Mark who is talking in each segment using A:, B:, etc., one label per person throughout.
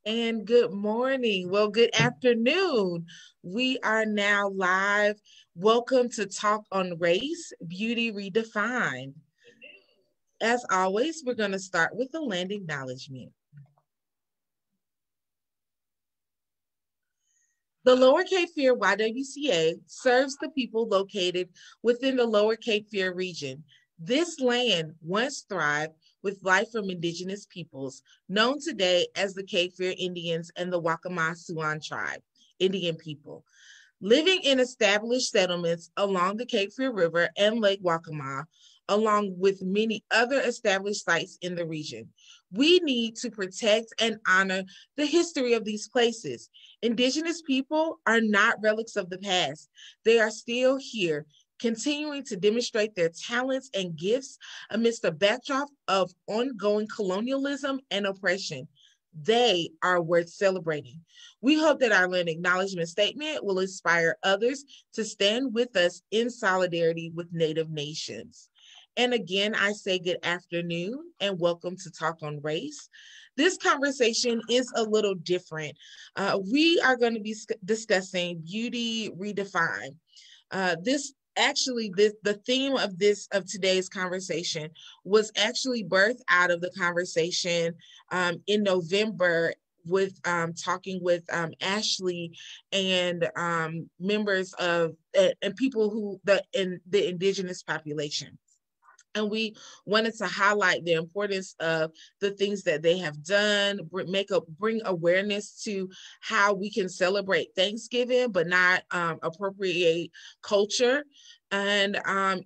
A: And good morning. Well, good afternoon. We are now live. Welcome to Talk on Race, Beauty Redefined. As always, we're going to start with the land acknowledgement. The Lower Cape Fear YWCA serves the people located within the Lower Cape Fear region. This land once thrived with life from indigenous peoples, known today as the Cape Fear Indians and the Waccamaw Siouan tribe, Indian people. Living in established settlements along the Cape Fear River and Lake Waccamaw, along with many other established sites in the region. We need to protect and honor the history of these places. Indigenous people are not relics of the past. They are still here, continuing to demonstrate their talents and gifts amidst a backdrop of ongoing colonialism and oppression. They are worth celebrating. We hope that our land acknowledgement statement will inspire others to stand with us in solidarity with Native nations. And again, I say good afternoon and welcome to Talk on Race. This conversation is a little different. We are going to be discussing Beauty Redefined. The theme of today's conversation was actually birthed out of the conversation in November with talking with Ashley and members of and people who the indigenous population. And we wanted to highlight the importance of the things that they have done, bring awareness to how we can celebrate Thanksgiving, but not appropriate culture. And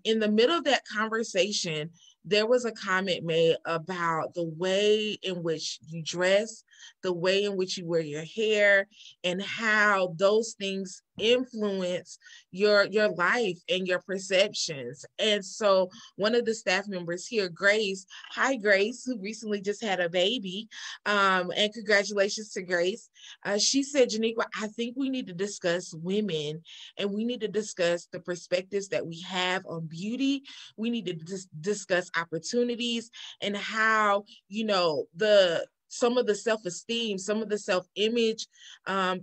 A: in the middle of that conversation, there was a comment made about the way in which you dress, the way in which you wear your hair, and how those things influence your life and your perceptions. And so one of the staff members here, Grace, hi Grace, who recently just had a baby, and congratulations to Grace. She said, Janiqua, I think we need to discuss women and we need to discuss the perspectives that we have on beauty. We need to discuss opportunities and how, some of the self-esteem, some of the self-image,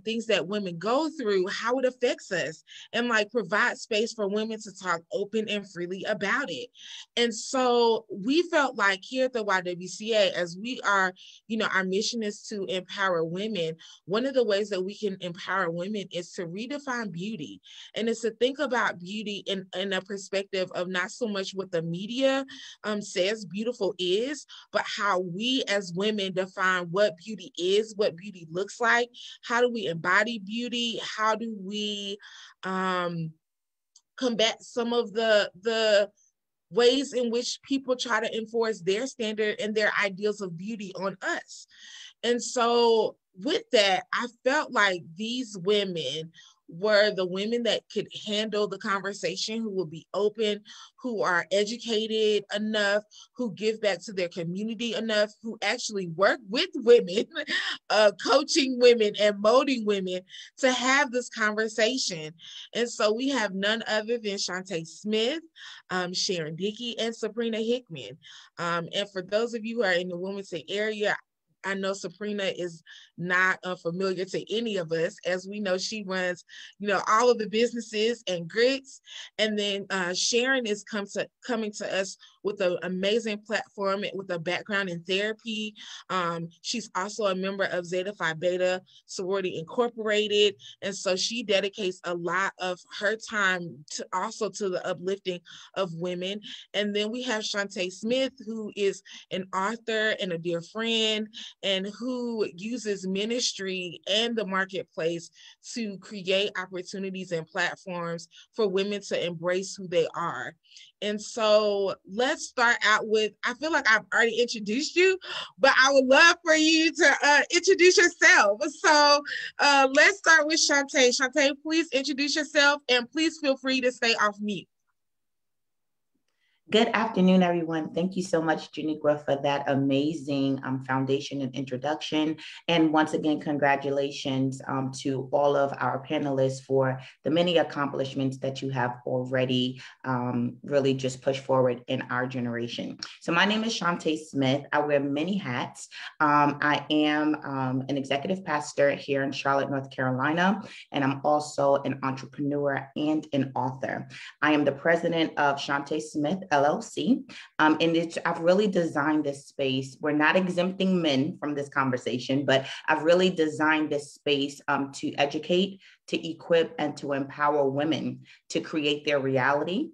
A: things that women go through, how it affects us, and like provide space for women to talk open and freely about it. And so we felt like here at the YWCA, as we are, our mission is to empower women. One of the ways that we can empower women is to redefine beauty. And it's to think about beauty in a perspective of not so much what the media says beautiful is, but how we as women define what beauty is, what beauty looks like, how do we embody beauty, how do we combat some of the ways in which people try to enforce their standard and their ideals of beauty on us. And so with that, I felt like these women were the women that could handle the conversation, who will be open, who are educated enough, who give back to their community enough, who actually work with women, coaching women and molding women to have this conversation. And so we have none other than Shantae Smith, Sharon Dickey, and Sabrina Hickman. And for those of you who are in the Wilmington area, I know Sabrina is not unfamiliar to any of us, as we know she runs, all of the businesses and grits. And then Sharon is coming to us with an amazing platform with a background in therapy. She's also a member of Zeta Phi Beta Sorority Incorporated. And so she dedicates a lot of her time to the uplifting of women. And then we have Shantae Smith, who is an author and a dear friend, and who uses ministry and the marketplace to create opportunities and platforms for women to embrace who they are. And so let's start out with, I feel like I've already introduced you, but I would love for you to introduce yourself. So let's start with Shantae. Shantae, please introduce yourself and please feel free to stay off mute.
B: Good afternoon, everyone. Thank you so much, Janiqua, for that amazing foundation and introduction. And once again, congratulations to all of our panelists for the many accomplishments that you have already really just pushed forward in our generation. So my name is Shantae Smith. I wear many hats. I am an executive pastor here in Charlotte, North Carolina, and I'm also an entrepreneur and an author. I am the president of Shantae Smith, LLC. I've really designed this space. We're not exempting men from this conversation, but I've really designed this space to educate, to equip, and to empower women to create their reality,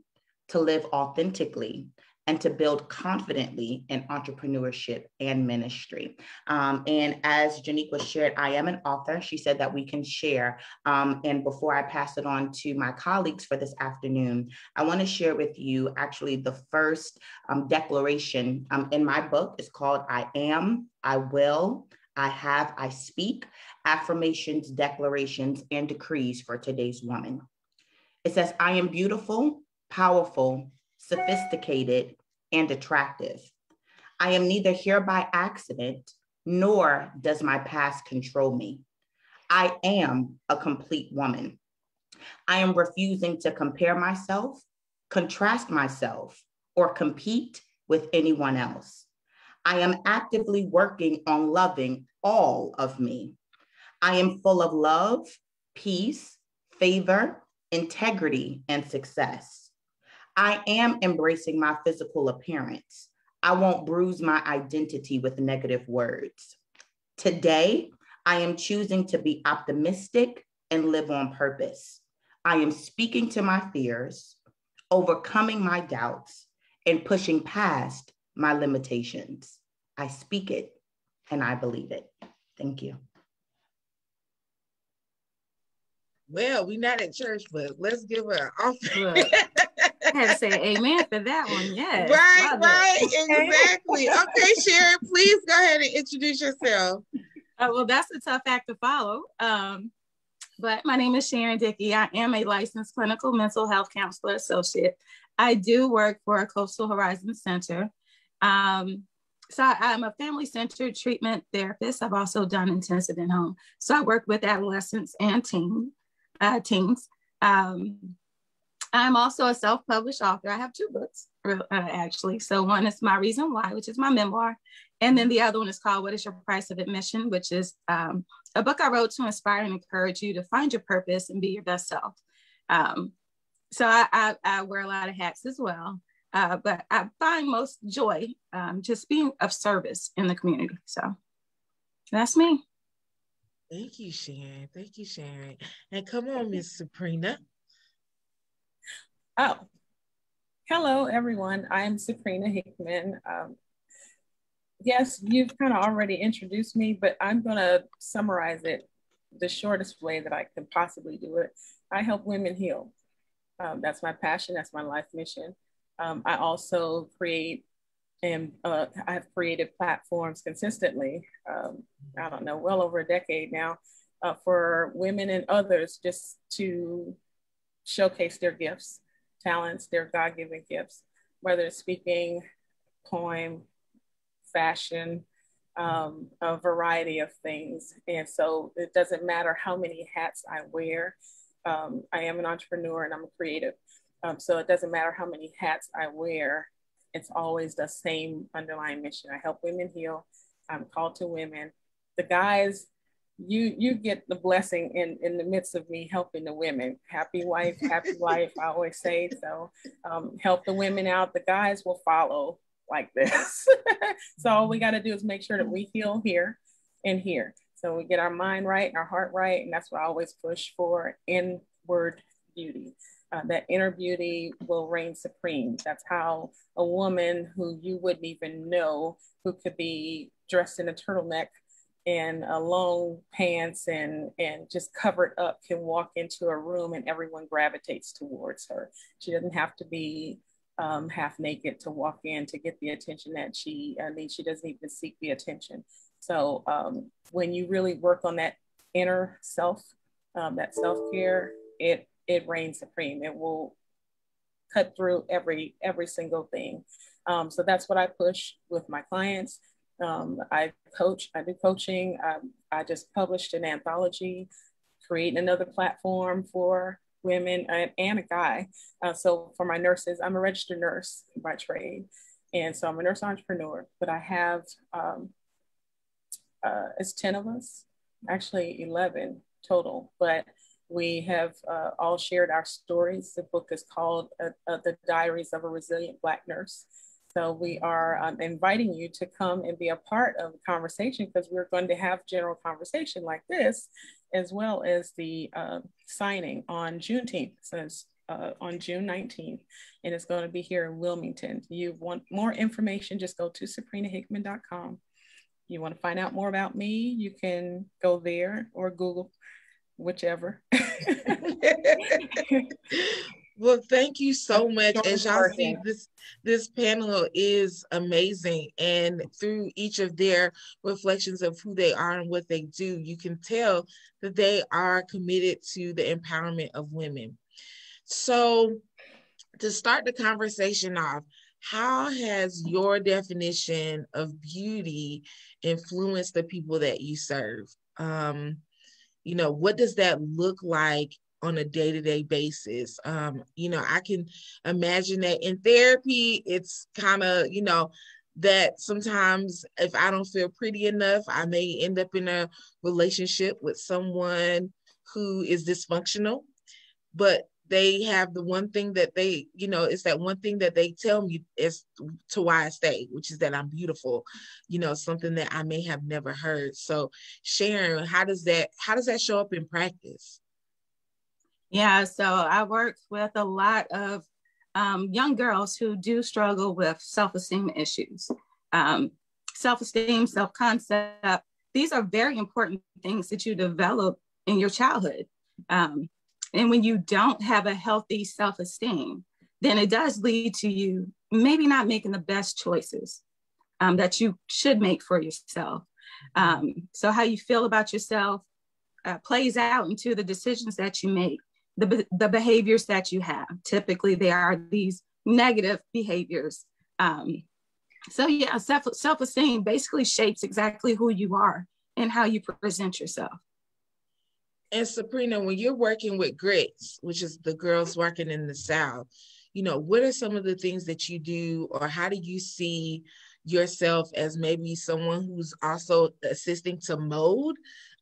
B: to live authentically, and to build confidently in entrepreneurship and ministry. And as Janiqua shared, I am an author. She said that we can share. And before I pass it on to my colleagues for this afternoon, I want to share with you actually the first declaration in my book. It's called I Am, I Will, I Have, I Speak, Affirmations, Declarations, and Decrees for Today's Woman. It says, I am beautiful, powerful, sophisticated, and attractive. I am neither here by accident, nor does my past control me. I am a complete woman. I am refusing to compare myself, contrast myself, or compete with anyone else. I am actively working on loving all of me. I am full of love, peace, favor, integrity, and success. I am embracing my physical appearance. I won't bruise my identity with negative words. Today, I am choosing to be optimistic and live on purpose. I am speaking to my fears, overcoming my doubts, and pushing past my limitations. I speak it and I believe it. Thank you.
A: Well, we're not at church, but let's give her an offering.
C: I had to say amen for that one. Yes.
A: Right, exactly. Okay, Sharon, please go ahead and introduce yourself.
C: Well, that's a tough act to follow. But my name is Sharon Dickey. I am a licensed clinical mental health counselor associate. I do work for a Coastal Horizon Center. So I'm a family-centered treatment therapist. I've also done intensive in-home. So I work with adolescents and teens. I'm also a self-published author. I have 2 books, actually. So one is My Reason Why, which is my memoir. And then the other one is called What is Your Price of Admission, which is a book I wrote to inspire and encourage you to find your purpose and be your best self. So I wear a lot of hats as well. But I find most joy just being of service in the community. So that's me.
A: Thank you, Sharon. Thank you, Sharon. And come on, Miss Sabrina.
D: Oh, hello, everyone. I'm Sabrina Hickman. Yes, you've kind of already introduced me, but I'm going to summarize it the shortest way that I can possibly do it. I help women heal. That's my passion. That's my life mission. I also create and I've created platforms consistently, I don't know, well over a decade now, for women and others just to showcase their gifts, talents, their God-given gifts, whether it's speaking, poem, fashion, a variety of things. And so it doesn't matter how many hats I wear. I am an entrepreneur and I'm a creative. So it doesn't matter how many hats I wear. It's always the same underlying mission. I help women heal. I'm called to women. The guys, you get the blessing in the midst of me helping the women. Happy wife, I always say. So help the women out. The guys will follow like this. So all we got to do is make sure that we heal here and here. So we get our mind right, our heart right. And that's what I always push for, inward beauty. That inner beauty will reign supreme. That's how a woman who you wouldn't even know, who could be dressed in a turtleneck and long pants and just covered up, can walk into a room and everyone gravitates towards her. She doesn't have to be half naked to walk in to get the attention that she needs. She doesn't even seek the attention. So when you really work on that inner self, that self-care, it reigns supreme. It will cut through every single thing. So that's what I push with my clients. I do coaching. I just published an anthology, creating another platform for women and a guy. So for my nurses, I'm a registered nurse by trade. And so I'm a nurse entrepreneur, but I have, it's 10 of us, actually 11 total, but we have all shared our stories. The book is called The Diaries of a Resilient Black Nurse. So we are inviting you to come and be a part of the conversation, because we're going to have general conversation like this, as well as the signing on Juneteenth. So it's on June 19th, and it's going to be here in Wilmington. You want more information, just go to sabrinahickman.com. You want to find out more about me, you can go there or Google, whichever.
A: Well, thank you so much. As y'all see, this panel is amazing. And through each of their reflections of who they are and what they do, you can tell that they are committed to the empowerment of women. So to start the conversation off, how has your definition of beauty influenced the people that you serve? You know, what does that look like on a day-to-day basis? You know, I can imagine that in therapy, it's kind of, you know, that sometimes if I don't feel pretty enough, I may end up in a relationship with someone who is dysfunctional, but they have the one thing that they, you know, it's that one thing that they tell me as to why I stay, which is that I'm beautiful, you know, something that I may have never heard. So Sharon, how does that show up in practice?
C: Yeah, so I work with a lot of young girls who do struggle with self-esteem issues. Self-esteem, self-concept, these are very important things that you develop in your childhood. And when you don't have a healthy self-esteem, then it does lead to you maybe not making the best choices that you should make for yourself. So how you feel about yourself plays out into the decisions that you make, the behaviors that you have. Typically, there are these negative behaviors. So yeah, self-esteem basically shapes exactly who you are and how you present yourself.
A: And Sabrina, when you're working with GRITS, which is the girls working in the South, you know, what are some of the things that you do, or how do you see yourself as maybe someone who's also assisting to mold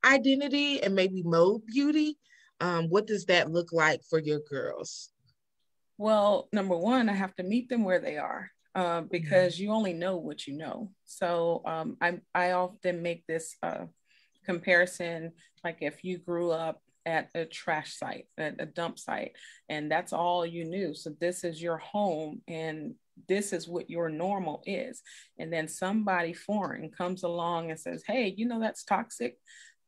A: identity and maybe mold beauty? What does that look like for your girls?
D: Well, number one, I have to meet them where they are, because you only know what you know. So I often make this comparison, like if you grew up at a trash site, at a dump site, and that's all you knew. So this is your home, and this is what your normal is. And then somebody foreign comes along and says, hey, you know, that's toxic.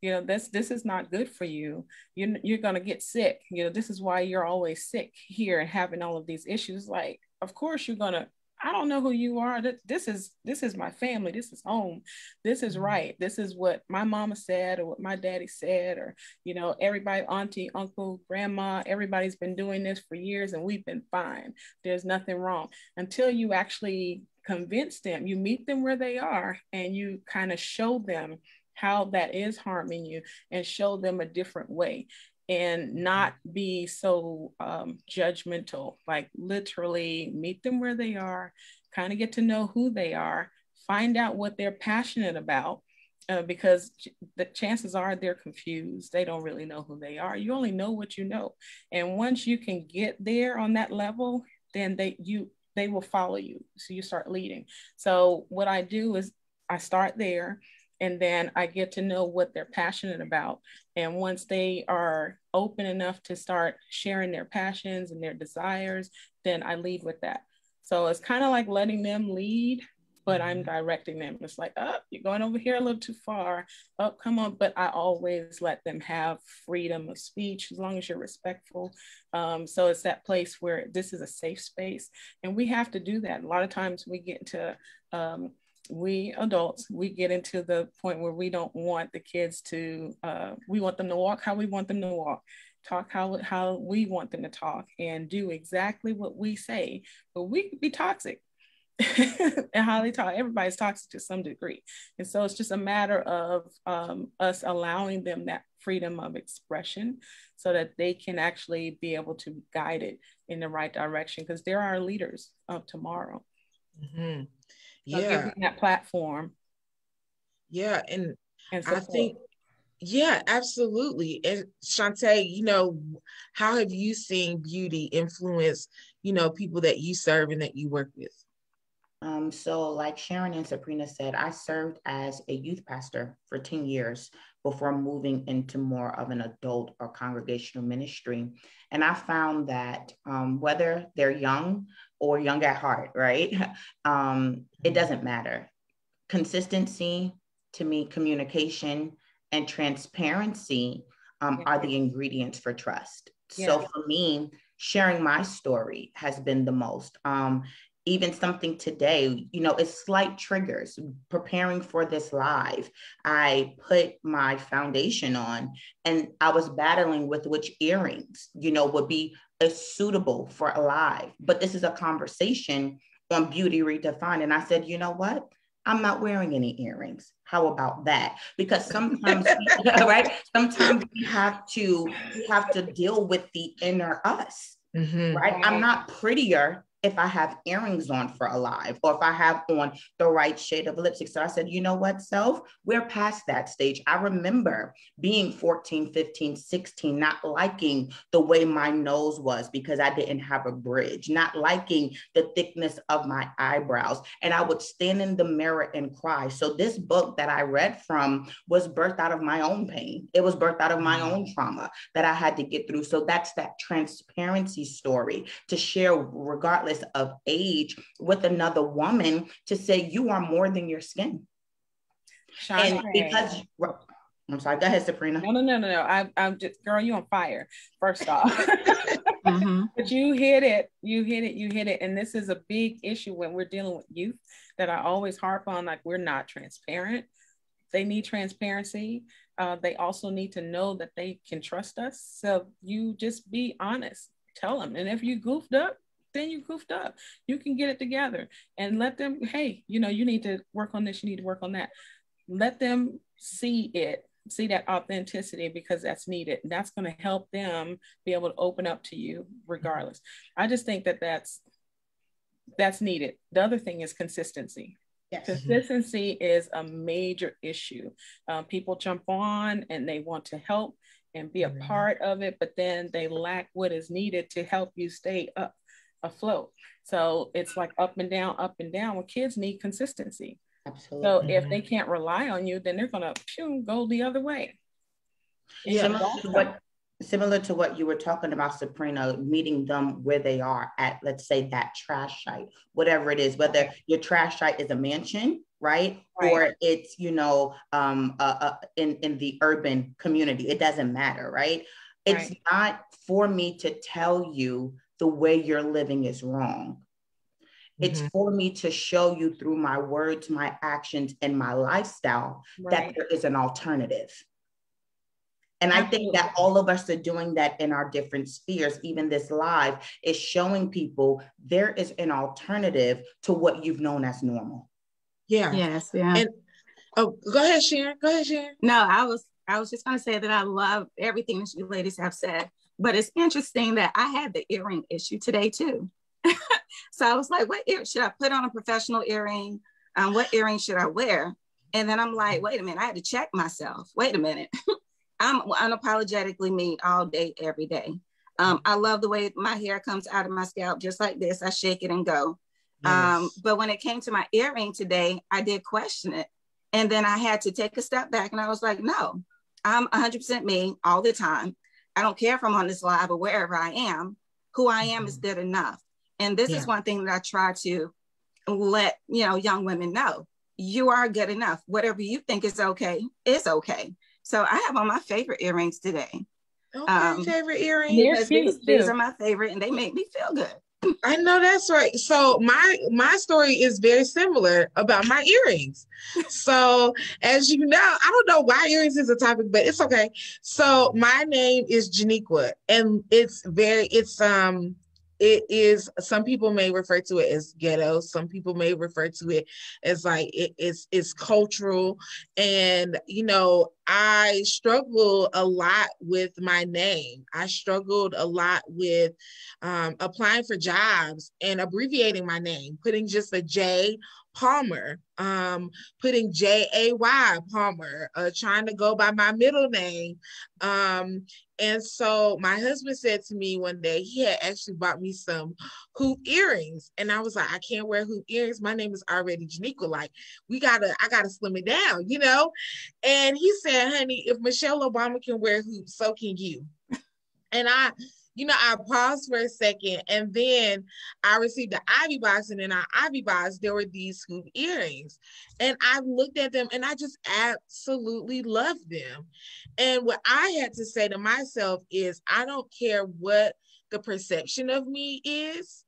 D: You know, this is not good for you. You're going to get sick. You know, this is why you're always sick here and having all of these issues. Like, of course you're going to, I don't know who you are. This is my family. This is home. This is right. This is what my mama said, or what my daddy said, or, you know, everybody, auntie, uncle, grandma, everybody's been doing this for years and we've been fine. There's nothing wrong. Until you actually convince them, you meet them where they are and you kind of show them how that is harming you and show them a different way. And not be so judgmental, like literally meet them where they are, kind of get to know who they are, find out what they're passionate about, because the chances are they're confused. They don't really know who they are. You only know what you know. And once you can get there on that level, then they will follow you. So you start leading. So what I do is I start there, and then I get to know what they're passionate about. And once they are open enough to start sharing their passions and their desires, then I lead with that. So it's kind of like letting them lead, but I'm directing them. It's like, oh, you're going over here a little too far. Oh, come on. But I always let them have freedom of speech as long as you're respectful. So it's that place where this is a safe space. And we have to do that. A lot of times we get into, we adults, we get into the point where we don't want the kids to, we want them to walk how we want them to walk. talk how we want them to talk and do exactly what we say, but we could be toxic. And how they talk, everybody's toxic to some degree. And so it's just a matter of us allowing them that freedom of expression so that they can actually be able to guide it in the right direction, because they're our leaders of tomorrow.
A: Mm-hmm.
D: So give them that platform.
A: Yeah. And I think, yeah, absolutely. And Shantae, you know, how have you seen beauty influence, you know, people that you serve and that you work with?
B: So like Sharon and Sabrina said, I served as a youth pastor for 10 years before moving into more of an adult or congregational ministry. And I found that whether they're young or young at heart, right? It doesn't matter. Consistency, to me, communication and transparency are the ingredients for trust. So for me, sharing my story has been the most. Even something today, you know, it's slight triggers. Preparing for this live, I put my foundation on and I was battling with which earrings, you know, would be suitable for a live. But this is a conversation on Beauty Redefined. And I said, you know what? I'm not wearing any earrings. How about that? Because sometimes, right? Sometimes we have to deal with the inner us, right? I'm not prettier if I have earrings on for a live, or if I have on the right shade of lipstick. So I said, you know what, self, we're past that stage. I remember being 14, 15, 16, not liking the way my nose was because I didn't have a bridge, not liking the thickness of my eyebrows. And I would stand in the mirror and cry. So this book that I read from was birthed out of my own pain. It was birthed out of my own trauma that I had to get through. So that's that transparency story to share, regardless of age, with another woman, to say you are more than your skin. And because I'm sorry, go ahead, Sabrina.
D: No. I'm just, girl, you on fire, first off. But you hit it. And this is a big issue when we're dealing with youth that I always harp on, like, we're not transparent. They need transparency. They also need to know that they can trust us. So you just be honest, tell them. And if you goofed up, then you goofed up. You can get it together and let them, hey, you know, you need to work on this, you need to work on that. Let them see that authenticity, because that's needed. That's going to help them be able to open up to you regardless. I just think that that's needed. The other thing is consistency. Yes. Consistency is a major issue. People jump on and they want to help and be a part of it, but then they lack what is needed to help you stay afloat. So it's like up and down. Well, kids need consistency. Absolutely. So if they can't rely on you, then they're gonna go the other way.
B: Similar to what you were talking about, Sabrina, meeting them where they are at, let's say, that trash site, whatever it is, whether your trash site is a mansion, right? Or it's, you know, in the urban community, it doesn't matter, right? It's not for me to tell you the way you're living is wrong. It's for me to show you through my words, my actions, and my lifestyle that there is an alternative. And I think that all of us are doing that in our different spheres. Even this live is showing people there is an alternative to what you've known as normal.
C: Yeah. Yes. Yeah.
A: And go ahead, Sharon.
C: No, I was just going to say that I love everything that you ladies have said. But it's interesting that I had the earring issue today too. So I was like, what ear should I put on? A professional earring? What earring should I wear? And then I'm like, wait a minute, I had to check myself. Wait a minute. I'm unapologetically me all day, every day. I love the way my hair comes out of my scalp, just like this. I shake it and go. Yes. But when it came to my earring today, I did question it. And then I had to take a step back and I was like, no, I'm 100% me all the time. I don't care if I'm on this live or wherever I am. Who I am is good enough. And this is one thing that I try to let, you know, young women know. You are good enough. Whatever you think is okay, is okay. So I have on my favorite earrings today.
A: Okay, favorite earrings.
C: These are my favorite and they make me feel good.
A: I know that's right. So my story is very similar about my earrings. So as you know, I don't know why earrings is a topic, but it's okay. So my name is Janiqua, and it is, some people may refer to it as ghetto, some people may refer to it as like it's cultural. And I struggle a lot with my name. I struggled a lot with applying for jobs and abbreviating my name, putting just a J Palmer, putting Jay Palmer, trying to go by my middle name. And so my husband said to me one day, he had actually bought me some hoop earrings. And I was like, I can't wear hoop earrings. My name is already Janiqua. Like, I gotta slim it down, And he said, honey, if Michelle Obama can wear hoops, so can you. And I paused for a second, and then I received the Ivy box, and in our Ivy box, there were these hoop earrings. And I looked at them and I just absolutely loved them. And what I had to say to myself is, I don't care what the perception of me is.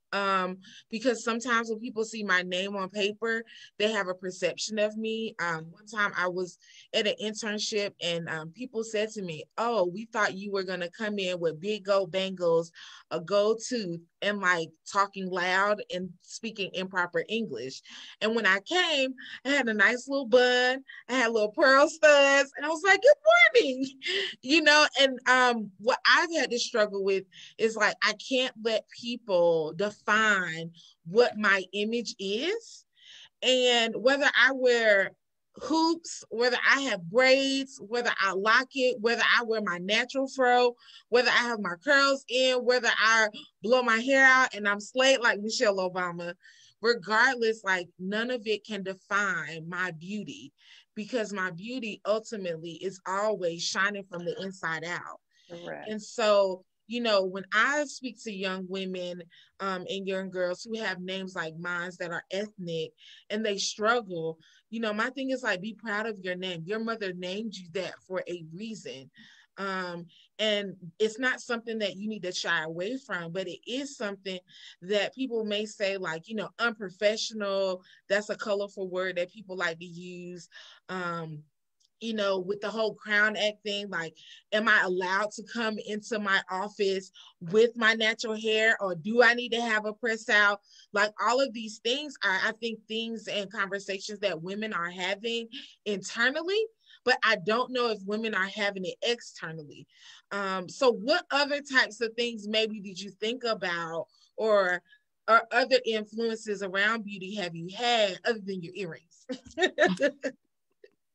A: Because sometimes when people see my name on paper, they have a perception of me. One time I was at an internship, and people said to me, oh, we thought you were going to come in with big gold bangles, a gold tooth, and like talking loud and speaking improper English. And when I came, I had a nice little bun, I had little pearl studs, and I was like, good morning, and what I've had to struggle with is like, I can't let people define what my image is. And whether I wear hoops, whether I have braids, whether I lock it, whether I wear my natural fro, whether I have my curls in, whether I blow my hair out and I'm slayed like Michelle Obama, regardless, like none of it can define my beauty, because my beauty ultimately is always shining from the inside out. Correct. And so, when I speak to young women and young girls who have names like mine that are ethnic and they struggle, my thing is like, be proud of your name. Your mother named you that for a reason. And it's not something that you need to shy away from, but it is something that people may say like, unprofessional. That's a colorful word that people like to use. With the whole Crown Act thing, like, am I allowed to come into my office with my natural hair, or do I need to have a press out? Like, all of these things are, I think, things and conversations that women are having internally, but I don't know if women are having it externally. So what other types of things maybe did you think about, or other influences around beauty have you had other than your earrings?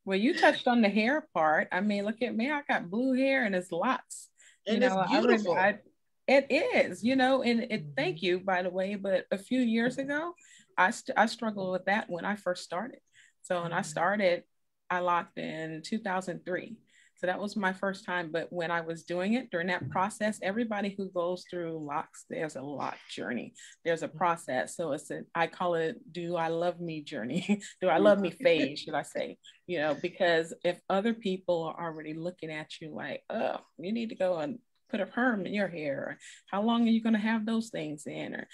D: Well, you touched on the hair part. I mean, look at me. I got blue hair and it's locks.
A: And it's beautiful.
D: It is, and thank you, by the way. But a few years ago, I struggled with that when I first started. So when I started, I locked in 2003. So that was my first time. But when I was doing it during that process, everybody who goes through locks, there's a lock journey. There's a process. So I call it, do I love me journey? Do I love me phase, should I say? Because if other people are already looking at you like, oh, you need to go and put a perm in your hair, or how long are you going to have those things in, or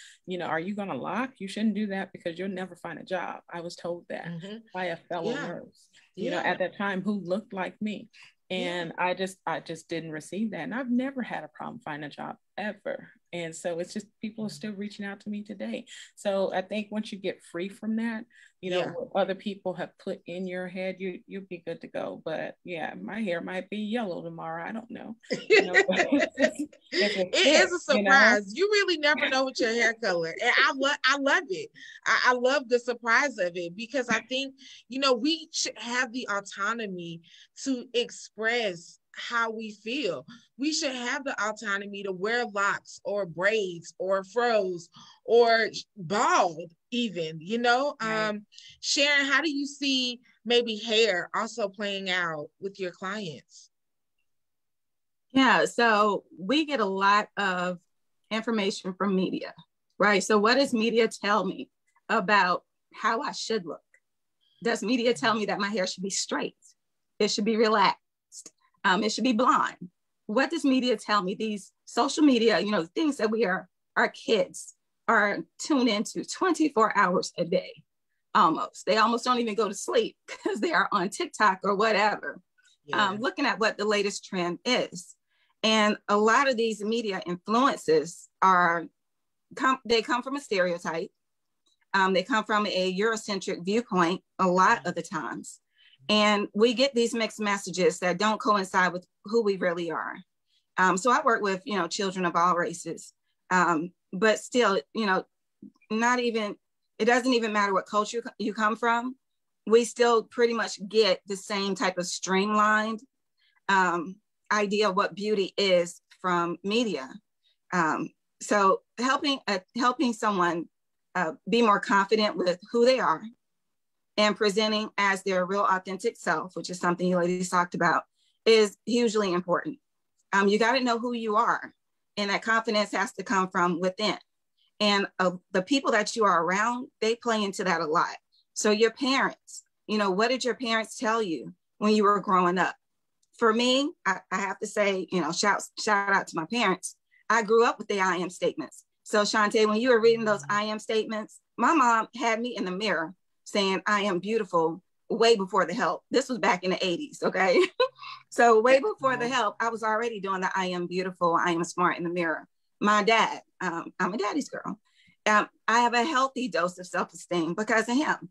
D: are you going to lock? You shouldn't do that because you'll never find a job. I was told that by a fellow nurse, at that time, who looked like me. And I just didn't receive that. And I've never had a problem finding a job ever. And so it's just, people are still reaching out to me today. So I think once you get free from that, what other people have put in your head, you'll be good to go. But yeah, my hair might be yellow tomorrow. I don't know.
A: It is a surprise. You really never know with your hair color. And I love it. I love the surprise of it, because I think, we should have the autonomy to express how we feel. We should have the autonomy to wear locks or braids or froze or bald even, right. Sharon, how do you see maybe hair also playing out with your clients?
C: Yeah, so we get a lot of information from media, right? So what does media tell me about how I should look? Does media tell me that my hair should be straight? It should be relaxed? It should be blonde? What does media tell me? These social media, things that we are kids. are tuned into 24 hours a day. Almost. They almost don't even go to sleep because they are on TikTok or whatever, looking at what the latest trend is. And a lot of these media influences they come from a stereotype. They come from a Eurocentric viewpoint a lot of the times. And we get these mixed messages that don't coincide with who we really are. So I work with, children of all races, but still, it doesn't even matter what culture you come from. We still pretty much get the same type of streamlined idea of what beauty is from media. So helping someone be more confident with who they are and presenting as their real authentic self, which is something you ladies talked about, is hugely important. You got to know who you are, and that confidence has to come from within. And the people that you are around, they play into that a lot. So your parents, what did your parents tell you when you were growing up? For me, I have to say, shout out to my parents. I grew up with the I am statements. So Shantae, when you were reading those I am statements, my mom had me in the mirror saying, I am beautiful, way before the help. This was back in the 80s, okay? So way before the help, I was already doing the I am beautiful, I am smart in the mirror. My dad, I'm a daddy's girl. I have a healthy dose of self-esteem because of him.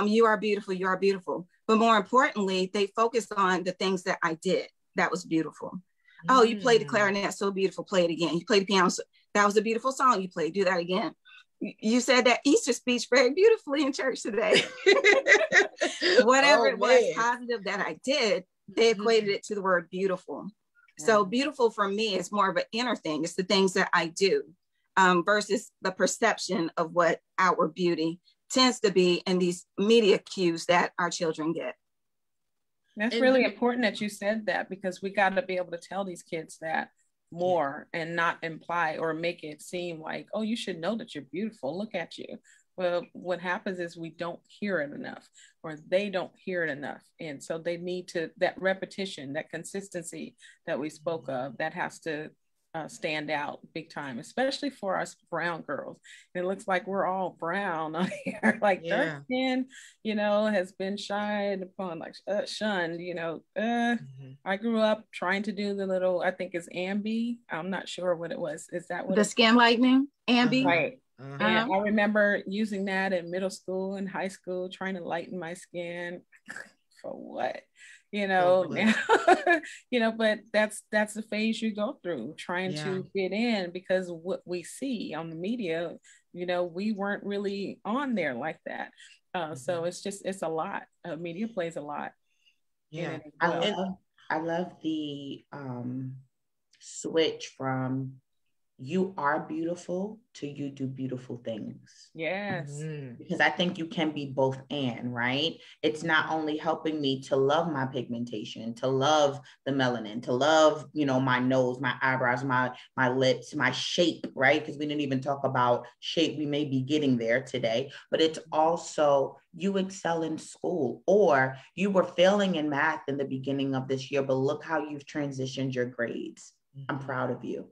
C: You are beautiful, you are beautiful. But more importantly, they focused on the things that I did that was beautiful. Oh, you played the clarinet so beautiful, play it again. You played the piano, that was a beautiful song you played, do that again. You said that Easter speech very beautifully in church today. Whatever it was positive that I did, they equated it to the word beautiful. So beautiful for me is more of an inner thing. It's the things that I do versus the perception of what outward beauty tends to be in these media cues that our children get.
D: That's really important that you said that, because we got to be able to tell these kids that more and not imply or make it seem like, oh, you should know that you're beautiful. Look at you. Well, what happens is we don't hear it enough, or they don't hear it enough. And so they need to, that repetition, that consistency that we spoke of, that has to stand out big time, especially for us brown girls. It looks like we're all brown on here, like dark skin, has been shied upon, like shunned, I grew up trying to do the little, I think it's Ambi. I'm not sure what it was. Is that what
C: the skin lightening, Ambi?
D: Right. And I remember using that in middle school and high school, trying to lighten my skin. For what? But that's the phase you go through, trying to fit in, because what we see on the media, we weren't really on there like that. So it's a lot. Media plays a lot.
B: Yeah. I love the switch from you are beautiful to you do beautiful things.
D: Yes.
B: Because I think you can be both and, right? It's not only helping me to love my pigmentation, to love the melanin, to love, my nose, my eyebrows, my lips, my shape, right? Because we didn't even talk about shape. We may be getting there today, but it's also you excel in school, or you were failing in math in the beginning of this year, but look how you've transitioned your grades. I'm proud of you.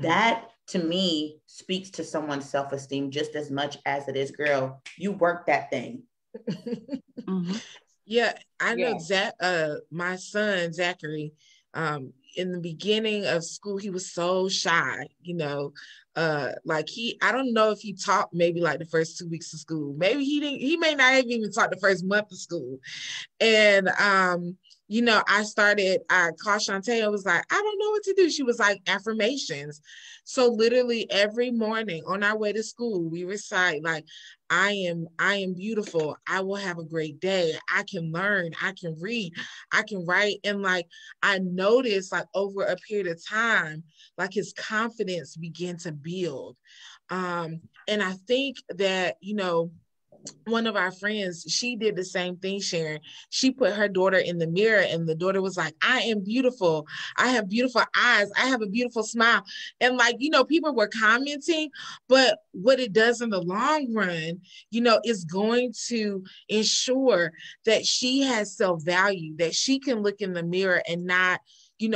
B: That to me speaks to someone's self-esteem just as much as it is, girl, you work that thing.
A: Yeah, I know my son Zachary, in the beginning of school, he was so shy, I don't know if he taught maybe like the first 2 weeks of school. Maybe he may not have even taught the first month of school. And I called Shantae. I was like, I don't know what to do. She was like, affirmations. So literally every morning on our way to school, we recite like, I am beautiful. I will have a great day. I can learn. I can read. I can write. And like, I noticed like over a period of time, like his confidence began to build. And I think that, one of our friends, she did the same thing, Sharon. She put her daughter in the mirror and the daughter was like, I am beautiful. I have beautiful eyes. I have a beautiful smile. And like, people were commenting, but what it does in the long run, is going to ensure that she has self-value, that she can look in the mirror and not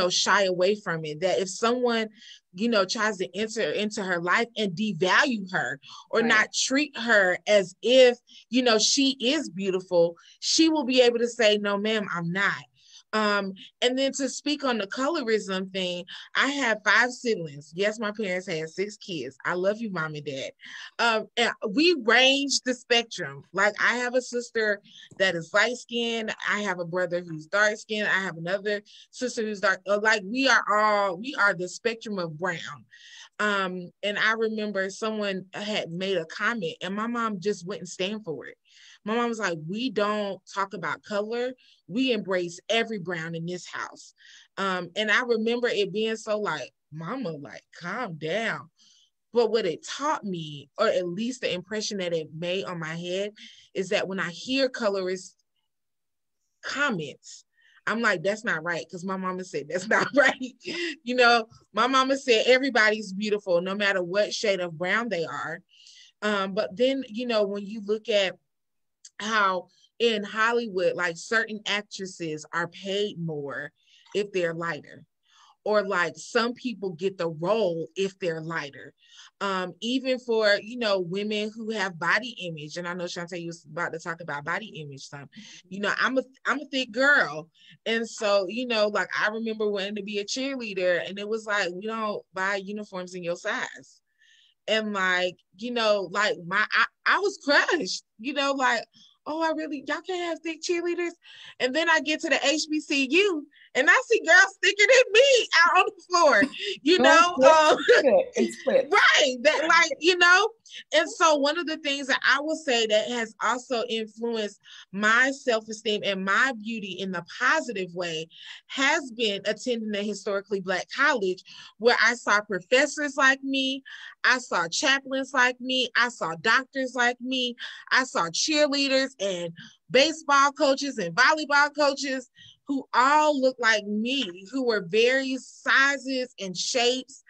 A: shy away from it. That if someone, tries to enter into her life and devalue her or not treat her as if, she is beautiful, she will be able to say, no, ma'am, I'm not. And then to speak on the colorism thing, I have 5 siblings. Yes, my parents had 6 kids. I love you, mom and dad. And we range the spectrum. Like, I have a sister that is light skinned. I have a brother who's dark skinned. I have another sister who's dark. Like, we are the spectrum of brown. And I remember someone had made a comment and my mom just wouldn't stand for it. My mom was like, we don't talk about color. We embrace every brown in this house. And I remember it being so like, mama, like, calm down. But what it taught me, or at least the impression that it made on my head, is that when I hear colorist comments, I'm like, that's not right. Because my mama said that's not right. My mama said everybody's beautiful, no matter what shade of brown they are. But then, when you look at how in Hollywood, like, certain actresses are paid more if they're lighter, or like some people get the role if they're lighter. Even for, women who have body image, and I know Shantae was about to talk about body image some, I'm a thick girl. And so, like, I remember wanting to be a cheerleader and it was like, we don't buy uniforms in your size. And like, like I was crushed, like, oh, y'all can't have thick cheerleaders. And then I get to the HBCU and I see girls thicker than me out on the floor, right. That, like, and so one of the things that I will say that has also influenced my self-esteem and my beauty in the positive way has been attending a historically Black college where I saw professors like me, I saw chaplains like me, I saw doctors like me, I saw cheerleaders and baseball coaches and volleyball coaches who all look like me, who were various sizes and shapes,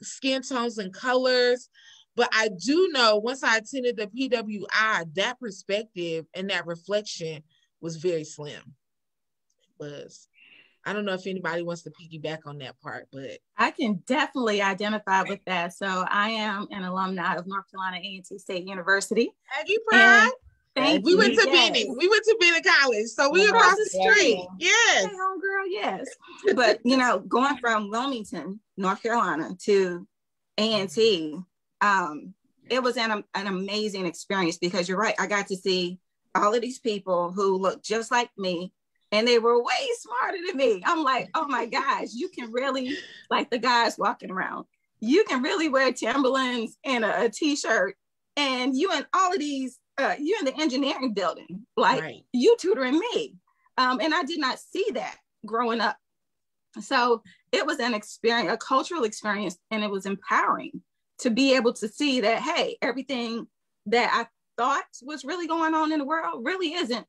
A: skin tones and colors. But I do know once I attended the PWI, that perspective and that reflection was very slim. I don't know if anybody wants to piggyback on that part, but
C: I can definitely identify with that. So I am an alumni of North Carolina A&T State University.
A: Have you pride?
C: We
A: went to Benny. We went to Benny College, so we across the street. Yes,
C: hey, homegirl, yes. But going from Wilmington, North Carolina, to A&T, it was an amazing experience because you're right. I got to see all of these people who look just like me, and they were way smarter than me. I'm like, oh my gosh, you can really, like the guys walking around, you can really wear Timberlands and a t-shirt, and you and all of these. You're in the engineering building, like right. You tutoring me. And I did not see that growing up. So it was an experience, a cultural experience, and it was empowering to be able to see that, hey, everything that I thought was really going on in the world really isn't,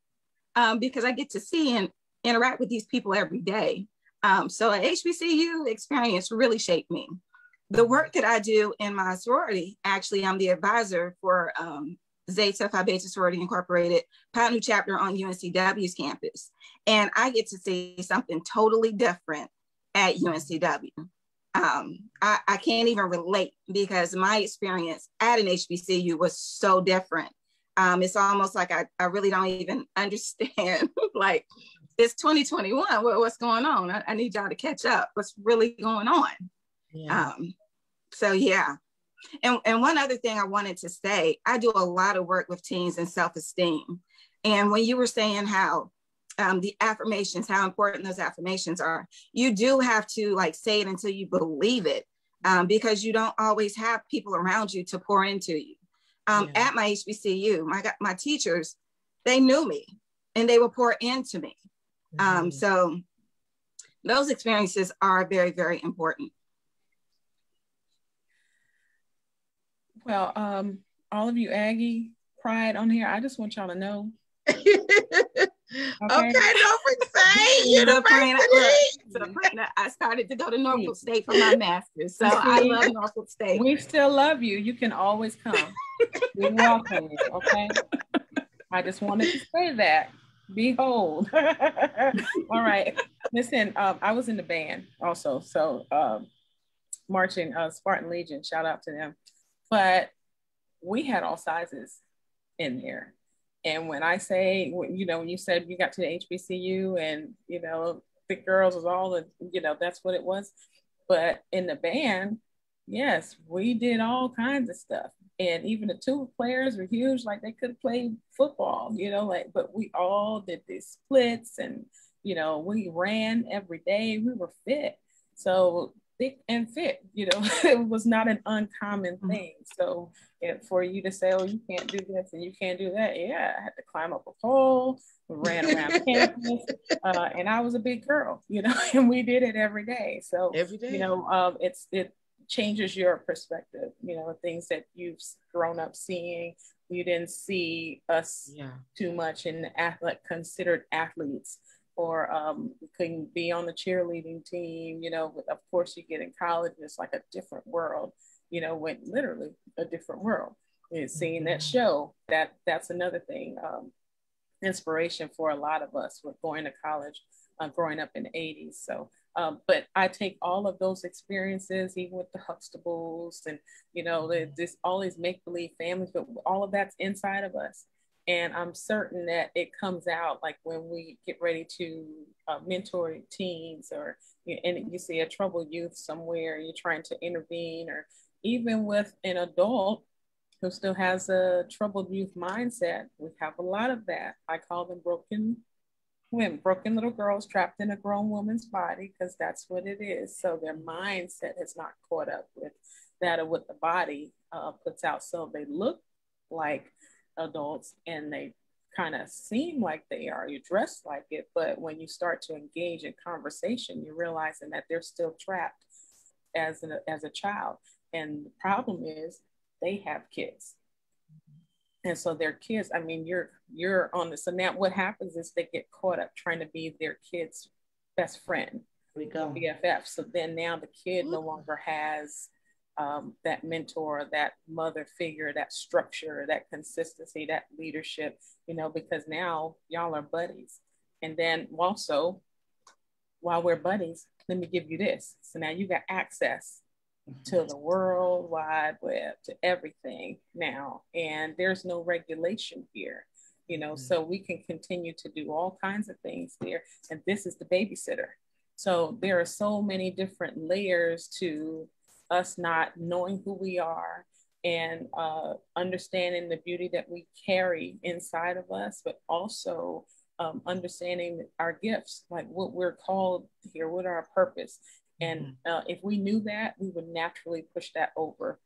C: because I get to see and interact with these people every day. So an HBCU experience really shaped me. The work that I do in my sorority, actually, I'm the advisor for Zeta Phi Beta Sorority Incorporated, Untitled Chapter on UNCW's campus. And I get to see something totally different at UNCW. I can't even relate because my experience at an HBCU was so different. It's almost like I really don't even understand, like, it's 2021, what's going on? I need y'all to catch up. What's really going on? Yeah. So yeah. And one other thing I wanted to say, I do a lot of work with teens and self-esteem. And when you were saying how the affirmations, how important those affirmations are, you do have to like say it until you believe it, because you don't always have people around you to pour into you. At my HBCU, my teachers, they knew me and they would pour into me. So those experiences are very, very important.
D: Well, all of you Aggie pride on here, I just want y'all to know. Okay,
A: Norfolk State University.
C: I started to go to Norfolk State for my master's, so I love Norfolk State.
D: We still love you. You can always come. We welcome you, okay? I just wanted to say that Behold. All right. Listen, I was in the band also. So marching Spartan Legion, shout out to them. But we had all sizes in there. And when I say, you know, when you said you got to the HBCU and, you know, thick girls was all, you know, that's what it was. But in the band, yes, we did all kinds of stuff. And even the tuba players were huge, like they could play football, you know, like, but we all did these splits and, you know, we ran every day. We were fit. So thick and fit, you know, it was not an uncommon thing. So for you to say, oh, you can't do this and you can't do that. Yeah, I had to climb up a pole, ran around campus, and I was a big girl, you know, and we did it every day. So,
A: every day.
D: You know, it changes your perspective, you know, things that you've grown up seeing. You didn't see us too much in considered athletes, or couldn't be on the cheerleading team, you know. But of course you get in college, it's like a different world, you know, when literally a different world. And seeing that show, that's another thing, inspiration for a lot of us with going to college, growing up in the 80s. So but I take all of those experiences, even with the Huxtables and, you know, this all these make-believe families, but all of that's inside of us. And I'm certain that it comes out like when we get ready to mentor teens, or and you see a troubled youth somewhere, you're trying to intervene, or even with an adult who still has a troubled youth mindset. We have a lot of that. I call them broken little girls trapped in a grown woman's body, because that's what it is. So their mindset has not caught up with that of what the body puts out. So they look like adults and they kind of seem like they are, you dress like it, but when you start to engage in conversation, you're realizing that they're still trapped as a child. And the problem is they have kids. And so their kids, I mean, you're on this. So now what happens is they get caught up trying to be their kid's best friend, BFF. So then now the kid no longer has that mentor, that mother figure, that structure, that consistency, that leadership, you know, because now y'all are buddies. And then also, while we're buddies, let me give you this. So now you got access to the World Wide Web, to everything now, and there's no regulation here, you know, so we can continue to do all kinds of things there. And this is the babysitter. So there are so many different layers to us not knowing who we are, and understanding the beauty that we carry inside of us, but also understanding our gifts, like what we're called here, what our purpose. And if we knew that, we would naturally push that over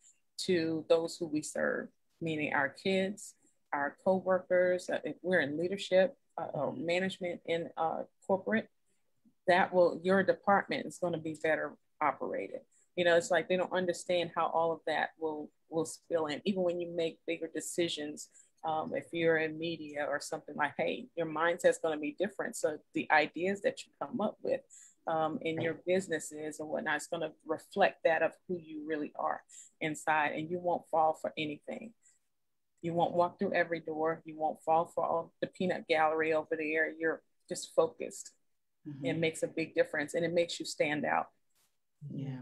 D: to those who we serve, meaning our kids, our co-workers. If we're in leadership or management in corporate, your department is going to be better operated. You know, it's like they don't understand how all of that will spill in. Even when you make bigger decisions, if you're in media or something, like, hey, your mindset's going to be different. So the ideas that you come up with in your businesses and whatnot, it's going to reflect that of who you really are inside, and you won't fall for anything. You won't walk through every door. You won't fall for all the peanut gallery over there. You're just focused. It makes a big difference, and it makes you stand out.
B: Yeah.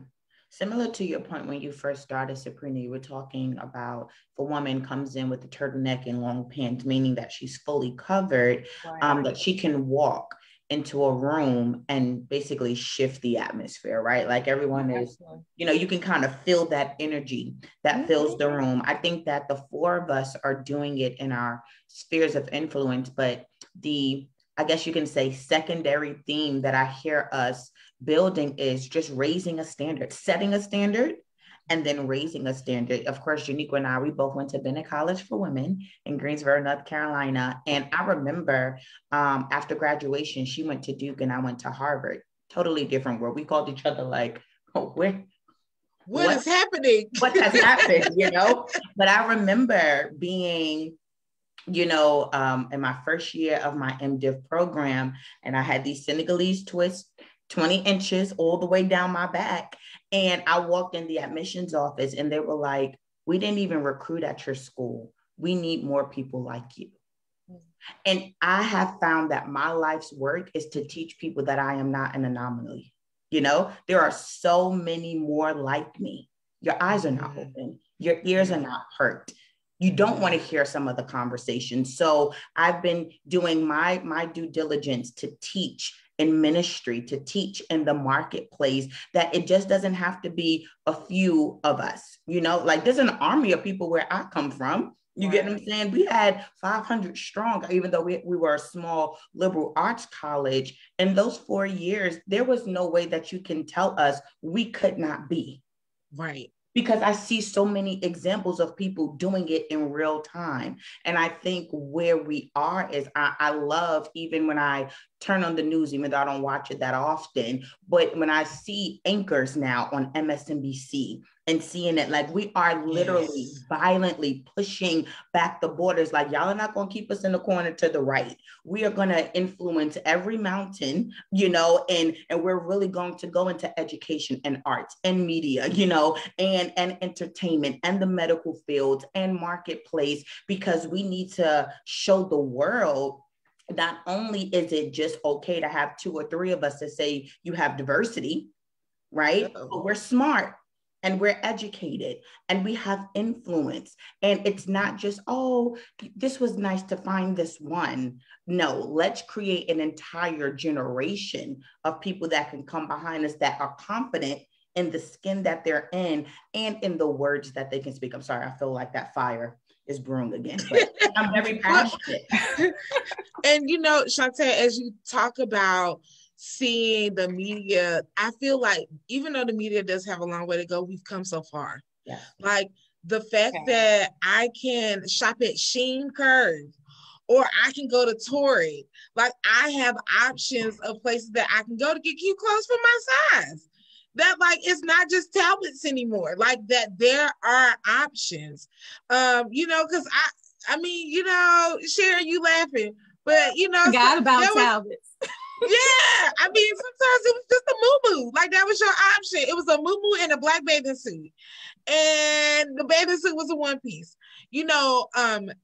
B: Similar to your point when you first started, Sabrina, you were talking about if a woman comes in with a turtleneck and long pants, meaning that she's fully covered, right. That she can walk into a room and basically shift the atmosphere, right? Like everyone is, you know, you can kind of feel that energy that fills the room. I think that the four of us are doing it in our spheres of influence, but I guess you can say secondary theme that I hear us building is just raising a standard, setting a standard, and then raising a standard. Of course, Janiqua and I, we both went to Bennett College for Women in Greensboro, North Carolina. And I remember after graduation, she went to Duke and I went to Harvard. Totally different world. We called each other like, oh,
A: what is happening?
B: What has happened, you know? But I remember being, you know, in my first year of my MDiv program, and I had these Senegalese twists, 20 inches all the way down my back. And I walked in the admissions office and they were like, we didn't even recruit at your school. We need more people like you. And I have found that my life's work is to teach people that I am not an anomaly. You know, there are so many more like me. Your eyes are not open. Your ears are not hurt. You don't want to hear some of the conversations. So I've been doing my due diligence to teach in ministry, to teach in the marketplace, that it just doesn't have to be a few of us. You know, like there's an army of people where I come from. You get what I'm saying? We had 500 strong, even though we were a small liberal arts college. In those 4 years, there was no way that you can tell us we could not be.
A: Right.
B: Because I see so many examples of people doing it in real time. And I think where we are is I love, even when I turn on the news, even though I don't watch it that often, but when I see anchors now on MSNBC and seeing it, like we are literally violently pushing back the borders. Like y'all are not going to keep us in the corner to the right. We are going to influence every mountain, you know, and we're really going to go into education and arts and media, you know, and entertainment and the medical field and marketplace, because we need to show the world not only is it just okay to have 2 or 3 of us to say you have diversity, right? But we're smart and we're educated and we have influence. And it's not just, oh, this was nice to find this one. No, let's create an entire generation of people that can come behind us that are confident in the skin that they're in and in the words that they can speak. I'm sorry, I feel like that fire is brewing again, but I'm very passionate.
A: And you know, Shantae, as you talk about seeing the media, I feel like even though the media does have a long way to go, we've come so far.
B: Yeah.
A: Like the fact that I can shop at Sheen Curve or I can go to Torrid. Like I have options of places that I can go to get cute clothes for my size. That like it's not just Talbots anymore. Like that there are options. You know, because I mean, you know, Sharon, you laughing, but you know,
C: forgot about Talbots.
A: Yeah, I mean, sometimes it was just a moo-moo. Like that was your option. It was a moo-moo and a black bathing suit, and the bathing suit was a one piece. You know,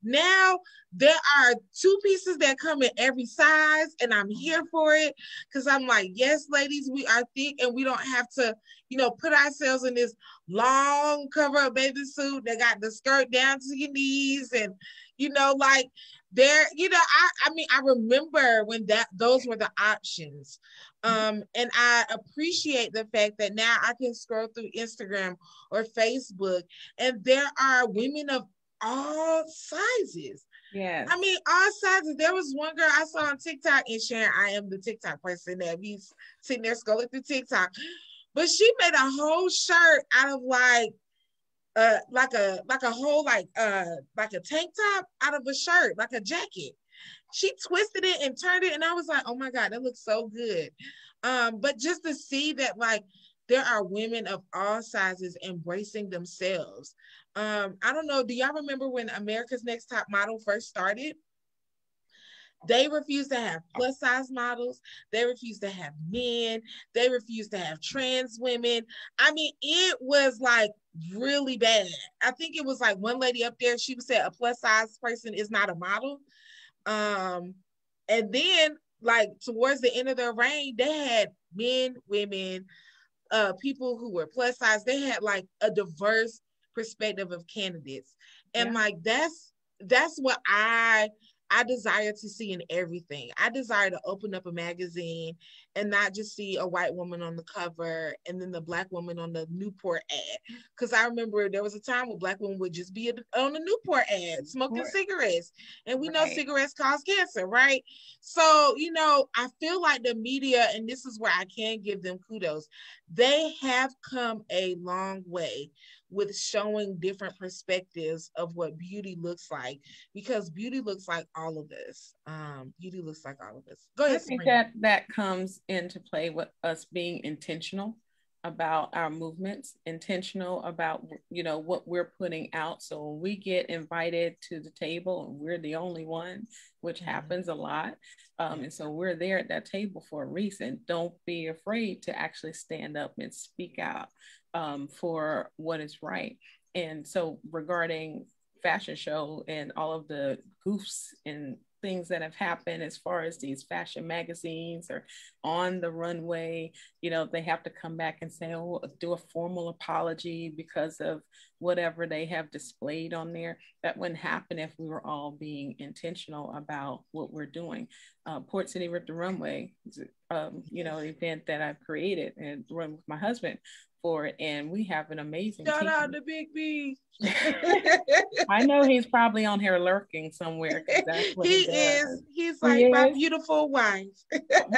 A: now there are 2 pieces that come in every size, and I'm here for it because I'm like, yes, ladies, we are thick, and we don't have to, you know, put ourselves in this long cover-up bathing suit that got the skirt down to your knees, and you know, like. There, you know, I mean, I remember when those were the options. And I appreciate the fact that now I can scroll through Instagram or Facebook and there are women of all sizes.
D: Yeah.
A: I mean, all sizes. There was one girl I saw on TikTok, and Sharon, I am the TikTok person that be sitting there scrolling through TikTok, but she made a whole shirt out of like a whole like a tank top out of a shirt, like a jacket. She twisted it and turned it, and I was like, oh my God, that looks so good. But just to see that like there are women of all sizes embracing themselves. I don't know, do y'all remember when America's Next Top Model first started? They refuse to have plus size models. They refuse to have men. They refuse to have trans women. I mean, it was like really bad. I think it was like one lady up there, she said a plus size person is not a model. And then like towards the end of their reign, they had men, women, people who were plus size. They had like a diverse perspective of candidates. And like that's what I desire to see in everything. I desire to open up a magazine and not just see a white woman on the cover and then the black woman on the Newport ad. Because I remember there was a time when black women would just be on the Newport ad smoking cigarettes. And we know cigarettes cause cancer, right? So, you know, I feel like the media, and this is where I can give them kudos, they have come a long way with showing different perspectives of what beauty looks like, because beauty looks like all of us. Beauty looks like all of us. Go ahead.
D: I think that comes into play with us being intentional about our movements, intentional about, you know, what we're putting out. So when we get invited to the table and we're the only one, which happens a lot. And so we're there at that table for a reason. Don't be afraid to actually stand up and speak out for what is right. And so regarding fashion show and all of the goofs and things that have happened as far as these fashion magazines or on the runway, you know, they have to come back and say, oh, do a formal apology because of whatever they have displayed on there. That wouldn't happen if we were all being intentional about what we're doing. Port City Rip the Runway, you know, event that I've created and run with my husband for it, and we have an amazing
A: shout
D: team.
A: out to Big B.
D: I know he's probably on here lurking somewhere. That's what he
A: is. He's like my beautiful wife.